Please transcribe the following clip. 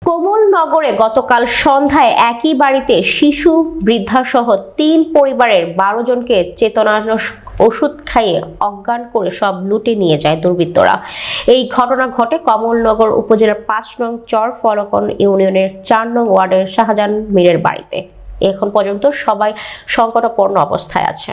কমলনগরে গতকাল সন্ধ্যায় একই বাড়িতে শিশু, বৃদ্ধাসহ ৩ পরিবারের ১২ জনকে চেতনানাশক ওষুধ খাইয়ে অজ্ঞান করে সব লুটে নিয়ে যায় দুর্বৃত্তরা। এই ঘটনা ঘটে কমলনগর উপজেলার ৫ নং চরফলকন ইউনিয়নের ৪ নং ওয়ার্ডের শাহজাহান মীরের বাড়িতে। এখন পর্যন্ত সবাই সংকটাপন্ন অবস্থায় আছে।